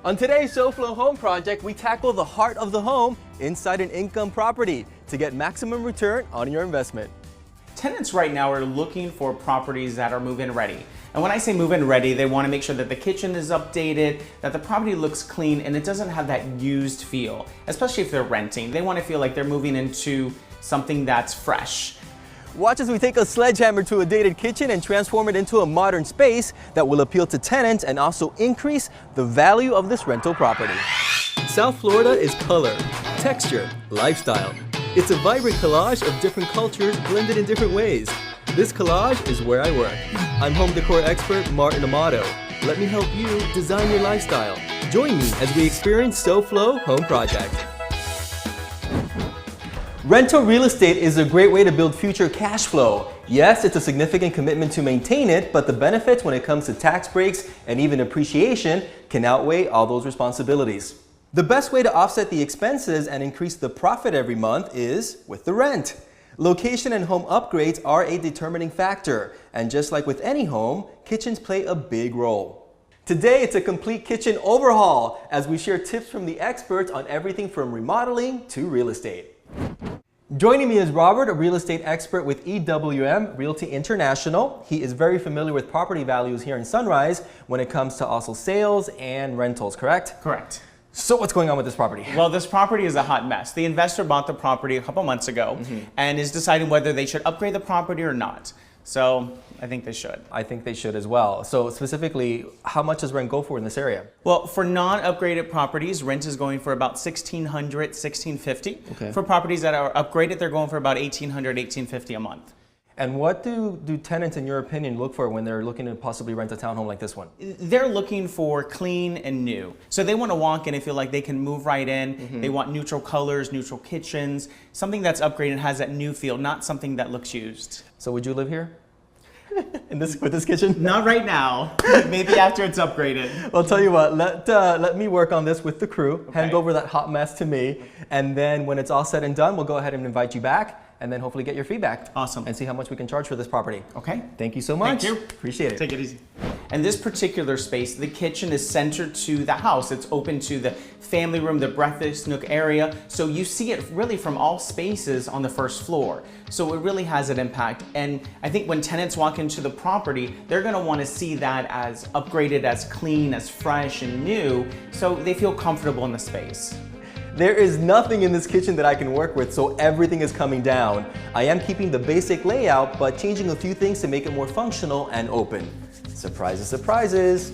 On today's SoFlo Home Project, we tackle the heart of the home inside an income property to get maximum return on your investment. Tenants right now are looking for properties that are move-in ready. And when I say move-in ready, they want to make sure that the kitchen is updated, that the property looks clean, and it doesn't have that used feel. Especially if they're renting. They want to feel like they're moving into something that's fresh. Watch as we take a sledgehammer to a dated kitchen and transform it into a modern space that will appeal to tenants and also increase the value of this rental property. South Florida is color, texture, lifestyle. It's a vibrant collage of different cultures blended in different ways. This collage is where I work. I'm home decor expert Martin Amado. Let me help you design your lifestyle. Join me as we experience SoFlo Home Project. Rental real estate is a great way to build future cash flow. Yes, it's a significant commitment to maintain it, but the benefits when it comes to tax breaks and even appreciation can outweigh all those responsibilities. The best way to offset the expenses and increase the profit every month is with the rent. Location and home upgrades are a determining factor, and just like with any home, kitchens play a big role. Today, it's a complete kitchen overhaul as we share tips from the experts on everything from remodeling to real estate. Joining me is Robert, a real estate expert with EWM Realty International. He is very familiar with property values here in Sunrise when it comes to also sales and rentals, correct? Correct. So what's going on with this property? Well, this property is a hot mess. The investor bought the property a couple months ago and is deciding whether they should upgrade the property or not. So I think they should. I think they should as well. So specifically, how much does rent go for in this area? Well, for non-upgraded properties, rent is going for about $1,600, $1,650. Okay. For properties that are upgraded, they're going for about $1,800, $1,850 a month. And what do tenants, in your opinion, look for when they're looking to possibly rent a townhome like this one? They're looking for clean and new. So they want to walk in and feel like they can move right in. They want neutral colors, neutral kitchens, something that's upgraded and has that new feel, not something that looks used. So would you live here? With this kitchen? Not right now. Maybe after it's upgraded. Well, I'll tell you what, let me work on this with the crew, Okay. hand over that hot mess to me, and then when it's all said and done, we'll go ahead and invite you back, and then hopefully get your feedback. Awesome. And see how much we can charge for this property. Okay. Thank you so much. Thank you. Appreciate it. Take it easy. And this particular space, the kitchen is centered to the house. It's open to the family room, the breakfast nook area. So you see it really from all spaces on the first floor. So it really has an impact. And I think when tenants walk into the property, they're gonna wanna see that as upgraded, as clean, as fresh and new, so they feel comfortable in the space. There is nothing in this kitchen that I can work with, so everything is coming down. I am keeping the basic layout, but changing a few things to make it more functional and open. Surprises, surprises.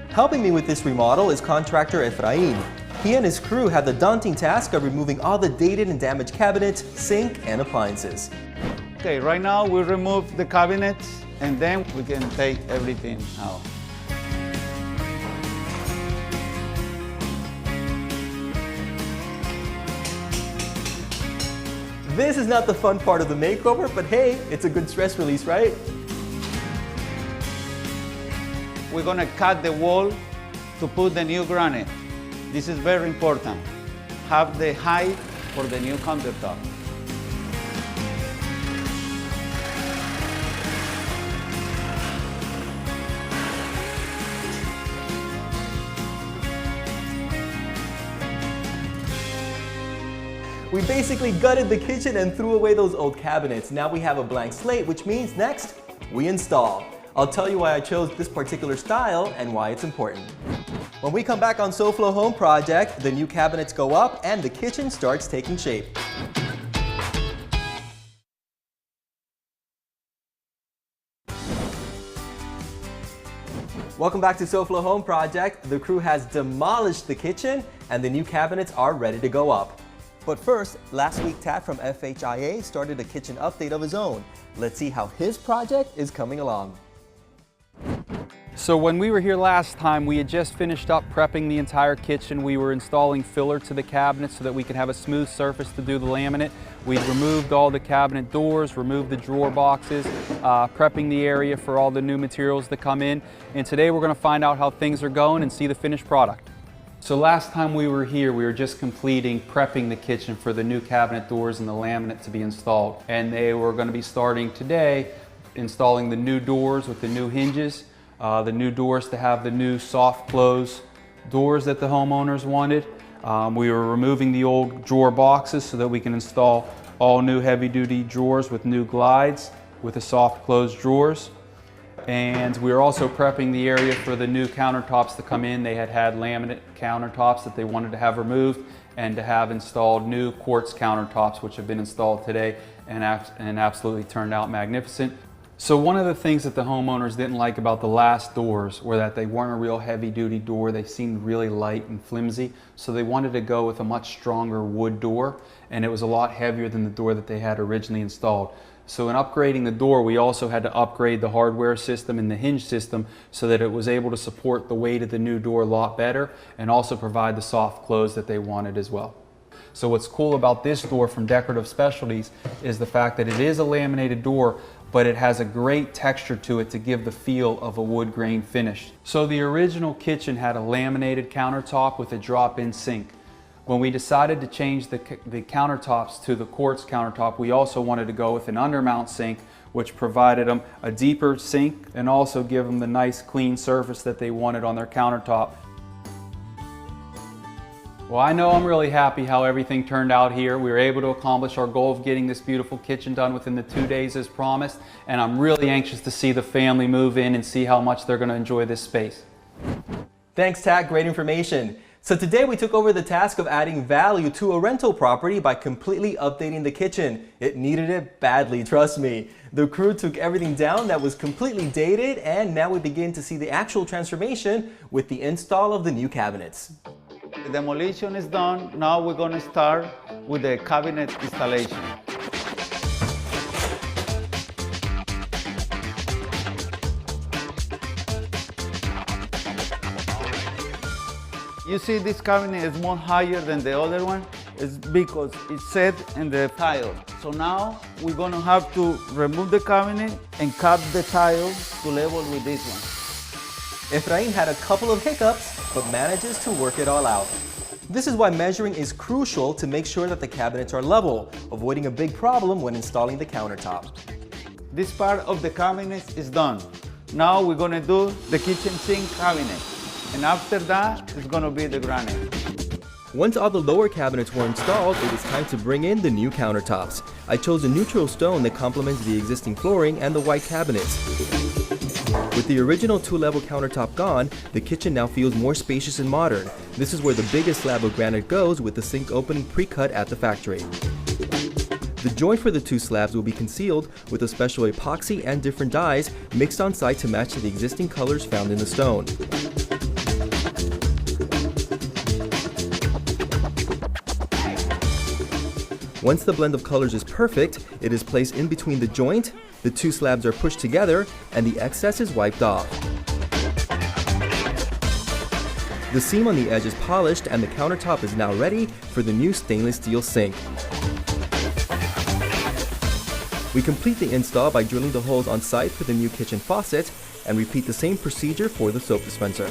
Helping me with this remodel is contractor Efrain. He and his crew had the daunting task of removing all the dated and damaged cabinets, sink, and appliances. Okay, right now we remove the cabinets and then we can take everything out. This is not the fun part of the makeover, but hey, it's a good stress release, right? We're gonna cut the wall to put the new granite. This is very important. Have the height for the new countertop. We basically gutted the kitchen and threw away those old cabinets. Now we have a blank slate, which means next, we install. I'll tell you why I chose this particular style and why it's important. When we come back on SoFlo Home Project, the new cabinets go up and the kitchen starts taking shape. Welcome back to SoFlo Home Project. The crew has demolished the kitchen and the new cabinets are ready to go up. But first, last week Tat from FHIA started a kitchen update of his own. Let's see how his project is coming along. So when we were here last time, we had just finished up prepping the entire kitchen. We were installing filler to the cabinets so that we could have a smooth surface to do the laminate. We'd removed all the cabinet doors, removed the drawer boxes, prepping the area for all the new materials that come in. And today we're going to find out how things are going and see the finished product. So last time we were here, we were just completing prepping the kitchen for the new cabinet doors and the laminate to be installed. And they were going to be starting today installing the new doors with the new hinges, the new doors to have the new soft close doors that the homeowners wanted. We were removing the old drawer boxes so that we can install all new heavy-duty drawers with new glides with the soft closed drawers. And we were also prepping the area for the new countertops to come in. They had laminate countertops that they wanted to have removed and to have installed new quartz countertops, which have been installed today and absolutely turned out magnificent. So one of the things that the homeowners didn't like about the last doors were that they weren't a real heavy-duty door. They seemed really light and flimsy. So they wanted to go with a much stronger wood door, and it was a lot heavier than the door that they had originally installed. So in upgrading the door, we also had to upgrade the hardware system and the hinge system so that it was able to support the weight of the new door a lot better and also provide the soft close that they wanted as well. So what's cool about this door from Decorative Specialties is the fact that it is a laminated door, but it has a great texture to it to give the feel of a wood grain finish. So the original kitchen had a laminated countertop with a drop-in sink. When we decided to change the countertops to the quartz countertop, we also wanted to go with an undermount sink, which provided them a deeper sink and also give them the nice clean surface that they wanted on their countertop. Well, I know I'm really happy how everything turned out here. We were able to accomplish our goal of getting this beautiful kitchen done within the 2 days as promised, and I'm really anxious to see the family move in and see how much they're going to enjoy this space. Thanks, Tack. Great information. So today we took over the task of adding value to a rental property by completely updating the kitchen. It needed it badly, trust me. The crew took everything down that was completely dated, and now we begin to see the actual transformation with the install of the new cabinets. The demolition is done. Now we're going to start with the cabinet installation. You see this cabinet is more higher than the other one. It's because it's set in the tile. So now we're going to have to remove the cabinet and cut the tile to level with this one. Efrain had a couple of hiccups, but manages to work it all out. This is why measuring is crucial to make sure that the cabinets are level, avoiding a big problem when installing the countertop. This part of the cabinet is done. Now we're going to do the kitchen sink cabinet. And after that, it's going to be the granite. Once all the lower cabinets were installed, it was time to bring in the new countertops. I chose a neutral stone that complements the existing flooring and the white cabinets. With the original 2-level countertop gone, the kitchen now feels more spacious and modern. This is where the biggest slab of granite goes, with the sink opening pre-cut at the factory. The joint for the 2 slabs will be concealed with a special epoxy and different dyes mixed on site to match the existing colors found in the stone. Once the blend of colors is perfect, it is placed in between the joint, the 2 slabs are pushed together, and the excess is wiped off. The seam on the edge is polished and the countertop is now ready for the new stainless steel sink. We complete the install by drilling the holes on site for the new kitchen faucet and repeat the same procedure for the soap dispenser.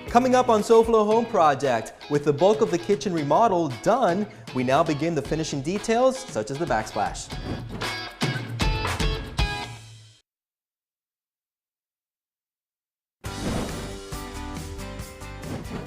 Coming up on SoFlo Home Project, with the bulk of the kitchen remodel done, we now begin the finishing details such as the backsplash.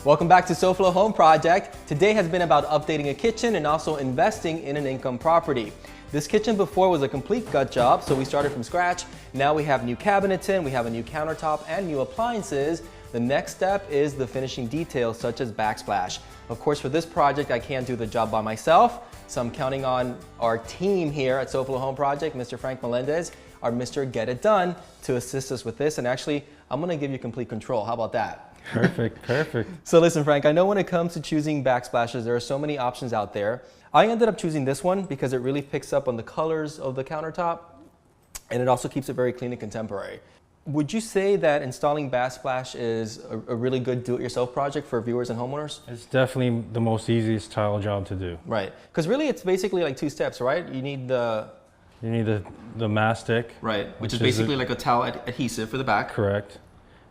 Welcome back to SoFlo Home Project. Today has been about updating a kitchen and also investing in an income property. This kitchen before was a complete gut job, so we started from scratch. Now we have new cabinets in, we have a new countertop and new appliances. The next step is the finishing details such as backsplash. Of course, for this project, I can't do the job by myself, so I'm counting on our team here at SoFlo Home Project, Mr. Frank Melendez, our Mr. Get It Done, to assist us with this. And actually, I'm gonna give you complete control. How about that? Perfect, perfect. So listen, Frank, I know when it comes to choosing backsplashes, there are so many options out there. I ended up choosing this one because it really picks up on the colors of the countertop, and it also keeps it very clean and contemporary. Would you say that installing backsplash is a really good do-it-yourself project for viewers and homeowners? It's definitely the most easiest tile job to do. Right, because really it's basically like 2 steps, right? You need the mastic. Right, which is basically like a towel adhesive for the back. Correct.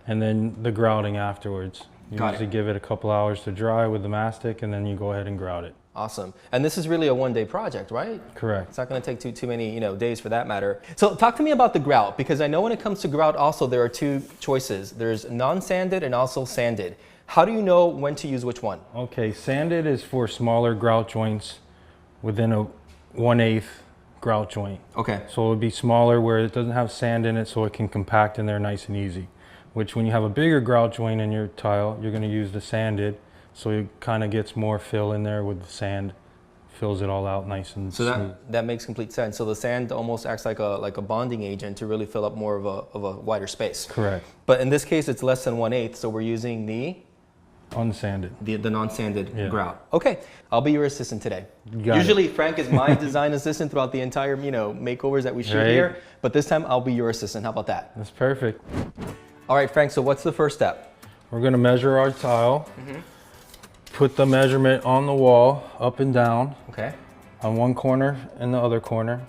And then the grouting afterwards. You usually give it a couple hours to dry with the mastic, and then you go ahead and grout it. Awesome. And this is really a one-day project, right? Correct. It's not going to take too many, days for that matter. So talk to me about the grout, because I know when it comes to grout also there are two choices. There's non-sanded and also sanded. How do you know when to use which one? Okay, sanded is for smaller grout joints within a 1/8 grout joint. Okay. So it would be smaller where it doesn't have sand in it, so it can compact in there nice and easy. Which when you have a bigger grout joint in your tile, you're going to use the sanded, so it kind of gets more fill in there with the sand, fills it all out nice and So smooth. that makes complete sense. So the sand almost acts like a bonding agent to really fill up more of a wider space. Correct. But in this case, it's less than 1/8, so we're using Unsanded. the non-sanded Yeah. grout. Okay, I'll be your assistant today. Got it. Usually Frank is my design assistant throughout the entire, makeovers that we shoot Right. here, but this time I'll be your assistant. How about that? That's perfect. All right, Frank, so what's the first step? We're going to measure our tile. Put the measurement on the wall, up and down, Okay. on one corner and the other corner.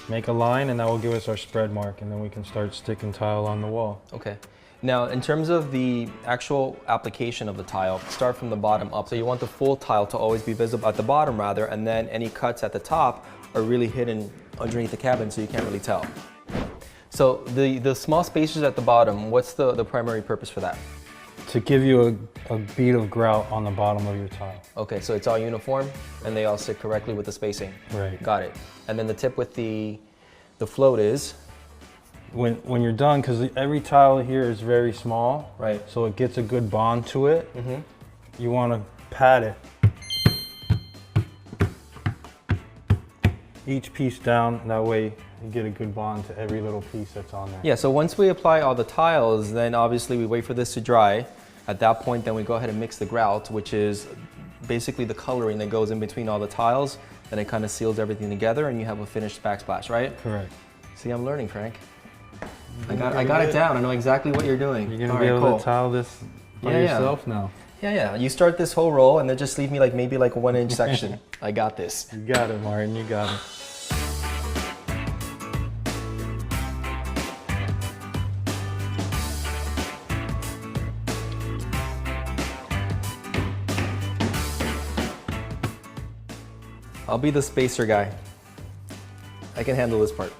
Make a line, and that will give us our spread mark, and then we can start sticking tile on the wall. Okay. Now, in terms of the actual application of the tile, start from the bottom up. So you want the full tile to always be visible at the bottom rather, and then any cuts at the top are really hidden underneath the cabin so you can't really tell. So the small spaces at the bottom, what's the primary purpose for that? To give you a bead of grout on the bottom of your tile. Okay, so it's all uniform and they all sit correctly with the spacing. Right. Got it. And then the tip with the float is? When you're done, because every tile here is very small, Right. so it gets a good bond to it, you want to pat it. Each piece down, that way you get a good bond to every little piece that's on there. Yeah, so once we apply all the tiles, then obviously we wait for this to dry. At that point, then we go ahead and mix the grout, which is basically the coloring that goes in between all the tiles, and it kind of seals everything together and you have a finished backsplash, right? Correct. See, I'm learning, Frank. I got it down. I know exactly what you're doing. You're going to All be right, able cool. to tile this by Yeah, yeah. yourself now. Yeah. You start this whole roll and then just leave me maybe a 1-inch section. I got this. You got it, Martin, you got it. I'll be the spacer guy. I can handle this part.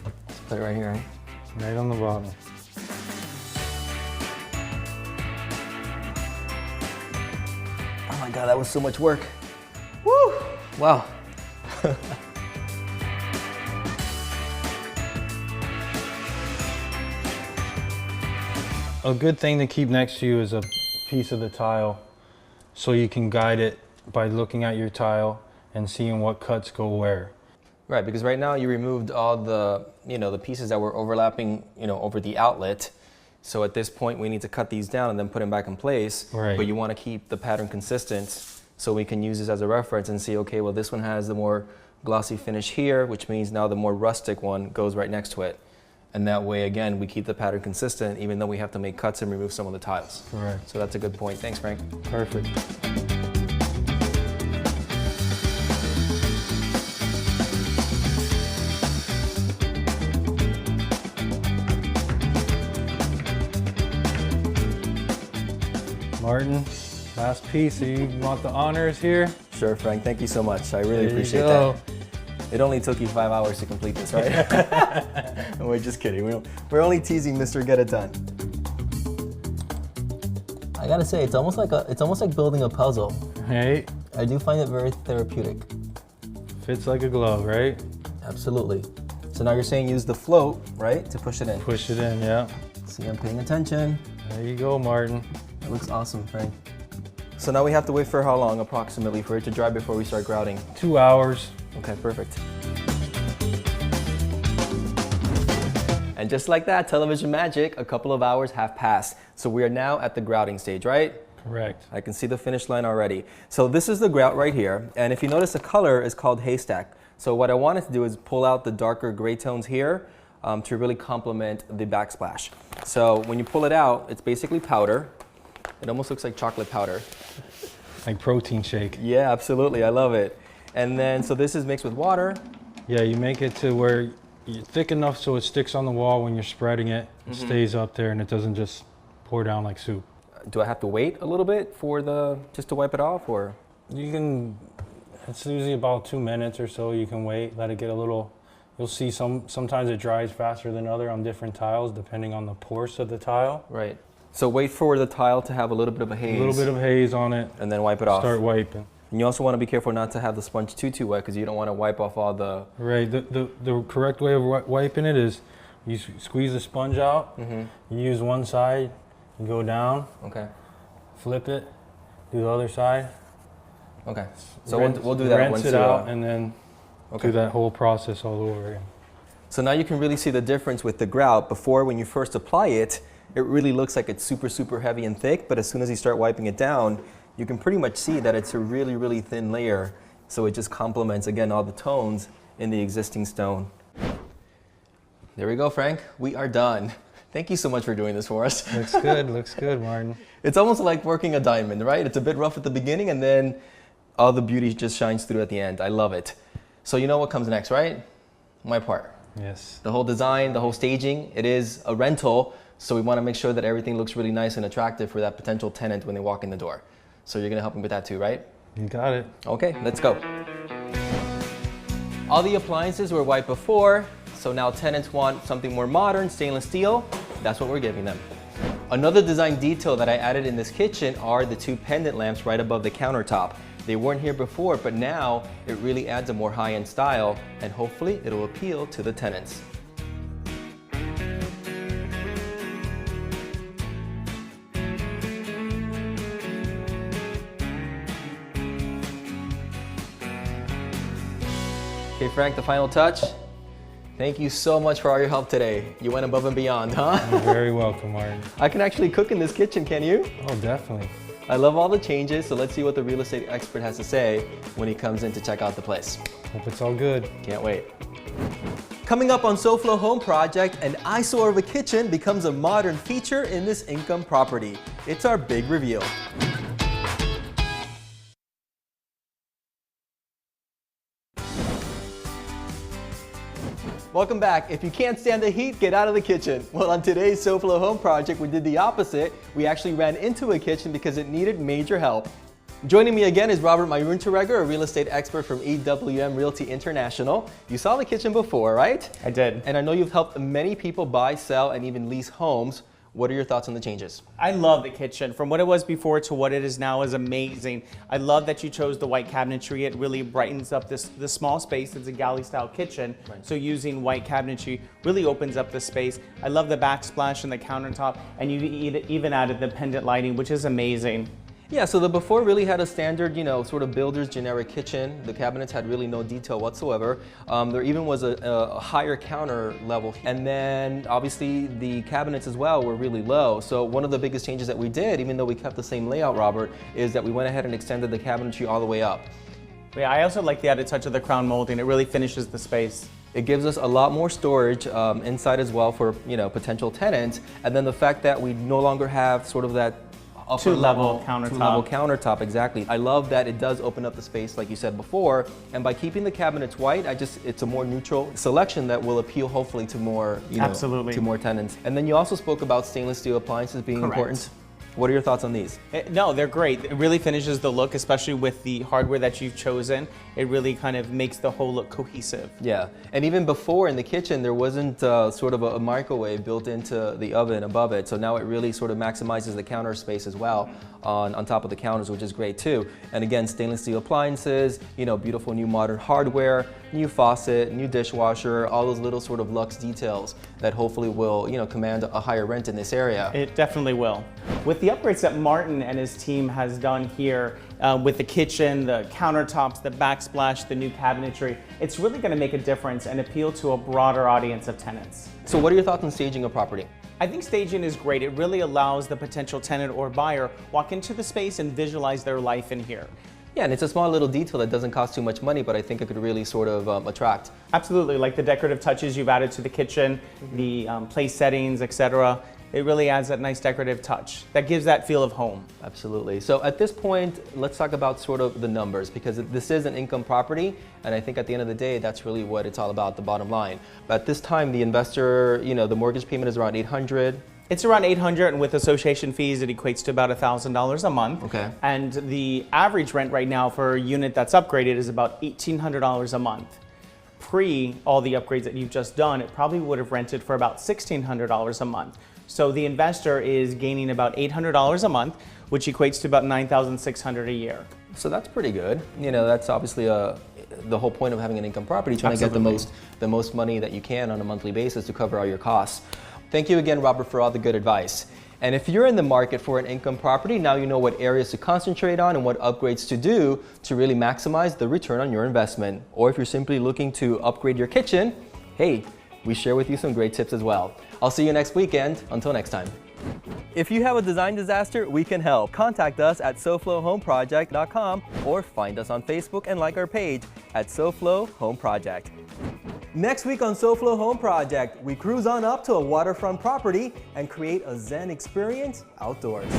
Let's put it right here, right? Right on the bottom. Oh my God, that was so much work. Woo! Wow. A good thing to keep next to you is a piece of the tile, so you can guide it by looking at your tile and seeing what cuts go where. Right, because right now you removed all the, the pieces that were overlapping, over the outlet. So at this point we need to cut these down and then put them back in place. Right. But you want to keep the pattern consistent so we can use this as a reference and see, okay, well this one has the more glossy finish here, which means now the more rustic one goes right next to it. And that way, again, we keep the pattern consistent even though we have to make cuts and remove some of the tiles. Correct. So that's a good point. Thanks, Frank. Perfect. Martin, last piece. So you want the honors here? Sure, Frank. Thank you so much. I really There you appreciate go. that. It only took you 5 hours to complete this, right? We're just kidding. We're only teasing Mr. Get It Done. I gotta say, it's almost like building a puzzle. Hey, I do find it very therapeutic. fits like a glove, right? Absolutely. So now you're saying use the float, right, to push it in. Push it in, yeah. See, I'm paying attention. There you go, Martin. It looks awesome, Frank. So now we have to wait for how long, approximately, for it to dry before we start grouting? 2 hours. Okay, perfect. And just like that, television magic, a couple of hours have passed. So we are now at the grouting stage, right? Correct. I can see the finish line already. So this is the grout right here. And if you notice, the color is called haystack. So what I wanted to do is pull out the darker gray tones here to really complement the backsplash. So when you pull it out, it's basically powder. It almost looks like chocolate powder. Like protein shake. Yeah, absolutely, I love it. And then, so this is mixed with water. Yeah, you make it to where you're thick enough so it sticks on the wall when you're spreading it. It stays up there and it doesn't just pour down like soup. Do I have to wait a little bit for just to wipe it off, or? You can It's usually about 2 minutes or so. You can wait, let it get a little, you'll see sometimes it dries faster than other on different tiles depending on the pores of the tile. Right. So wait for the tile to have a little bit of a haze. A little bit of haze on it. And then wipe it off. Start wiping. And you also want to be careful not to have the sponge too wet because you don't want to wipe off all the... Right. The correct way of wiping it is you squeeze the sponge out, you use one side, you go down, Okay. flip it, do the other side. Okay. So we'll do that once rinse it out and then do that whole process all over again. So now you can really see the difference with the grout. Before, when you first apply it, it really looks like it's super, super heavy and thick, but as soon as you start wiping it down, you can pretty much see that it's a really, really thin layer. So it just complements, again, all the tones in the existing stone. There we go, Frank. We are done. Thank you so much for doing this for us. Looks good, Martin. It's almost like working a diamond, right? It's a bit rough at the beginning and then all the beauty just shines through at the end. I love it. So you know what comes next, right? My part. Yes. The whole design, the whole staging. It is a rental, so we want to make sure that everything looks really nice and attractive for that potential tenant when they walk in the door. So you're going to help me with that too, right? You got it. Okay, let's go. All the appliances were white before, so now tenants want something more modern, stainless steel. That's what we're giving them. Another design detail that I added in this kitchen are the 2 pendant lamps right above the countertop. They weren't here before, but now it really adds a more high-end style, and hopefully it'll appeal to the tenants. Okay, Frank, the final touch. Thank you so much for all your help today. You went above and beyond, huh? You're very welcome, Martin. I can actually cook in this kitchen, can you? Oh, definitely. I love all the changes, so let's see what the real estate expert has to say when he comes in to check out the place. Hope it's all good. Can't wait. Coming up on SoFlo Home Project, an eyesore of a kitchen becomes a modern feature in this income property. It's our big reveal. Welcome back. If you can't stand the heat, get out of the kitchen. Well, on today's SoFlo Home Project, we did the opposite. We actually ran into a kitchen because it needed major help. Joining me again is Robert Mayuntaregger, a real estate expert from EWM Realty International. You saw the kitchen before, right? I did. And I know you've helped many people buy, sell, and even lease homes. What are your thoughts on the changes? I love the kitchen. From what it was before to what it is now is amazing. I love that you chose the white cabinetry. It really brightens up this small space. It's a galley style kitchen. Right. So using white cabinetry really opens up the space. I love the backsplash and the countertop, and you even added the pendant lighting, which is amazing. Yeah, so the before really had a standard, sort of builder's generic kitchen. The cabinets had really no detail whatsoever. There even was a higher counter level. And then obviously the cabinets as well were really low. So one of the biggest changes that we did, even though we kept the same layout, Robert, is that we went ahead and extended the cabinetry all the way up. Yeah, I also like the added touch of the crown molding. It really finishes the space. It gives us a lot more storage inside as well for potential tenants. And then the fact that we no longer have sort of that two-level countertop, exactly. I love that it does open up the space like you said before, and by keeping the cabinets white, it's a more neutral selection that will appeal hopefully to more, Absolutely. To more tenants. And then you also spoke about stainless steel appliances being important. What are your thoughts on these? No, they're great. It really finishes the look, especially with the hardware that you've chosen. It really kind of makes the whole look cohesive. Yeah, and even before in the kitchen, there wasn't sort of a microwave built into the oven above it. So now it really sort of maximizes the counter space as well on top of the counters, which is great too. And again, stainless steel appliances, beautiful new modern hardware, new faucet, new dishwasher, all those little sort of luxe details that hopefully will, command a higher rent in this area. It definitely will. With the upgrades that Martin and his team has done here with the kitchen, the countertops, the backsplash, the new cabinetry, it's really going to make a difference and appeal to a broader audience of tenants. So what are your thoughts on staging a property? I think staging is great. It really allows the potential tenant or buyer walk into the space and visualize their life in here. Yeah, and it's a small little detail that doesn't cost too much money, but I think it could really sort of attract. Absolutely, like the decorative touches you've added to the kitchen, the place settings, etc. It really adds that nice decorative touch that gives that feel of home. Absolutely. So at this point, let's talk about sort of the numbers, because this is an income property, and I think at the end of the day, that's really what it's all about, the bottom line. But at this time, the investor, the mortgage payment is around $800. It's around 800, and with association fees, it equates to about $1,000 a month. Okay. And the average rent right now for a unit that's upgraded is about $1,800 a month. Pre all the upgrades that you've just done, it probably would have rented for about $1,600 a month. So the investor is gaining about $800 a month, which equates to about $9,600 a year. So that's pretty good. You know, that's obviously the whole point of having an income property, trying Absolutely. to get the most money that you can on a monthly basis to cover all your costs. Thank you again, Robert, for all the good advice. And if you're in the market for an income property, now you know what areas to concentrate on and what upgrades to do to really maximize the return on your investment. Or if you're simply looking to upgrade your kitchen, hey, we share with you some great tips as well. I'll see you next weekend. Until next time. If you have a design disaster, we can help. Contact us at SoFloHomeProject.com or find us on Facebook and like our page at SoFlo Home Project. Next week on SoFlo Home Project, we cruise on up to a waterfront property and create a Zen experience outdoors.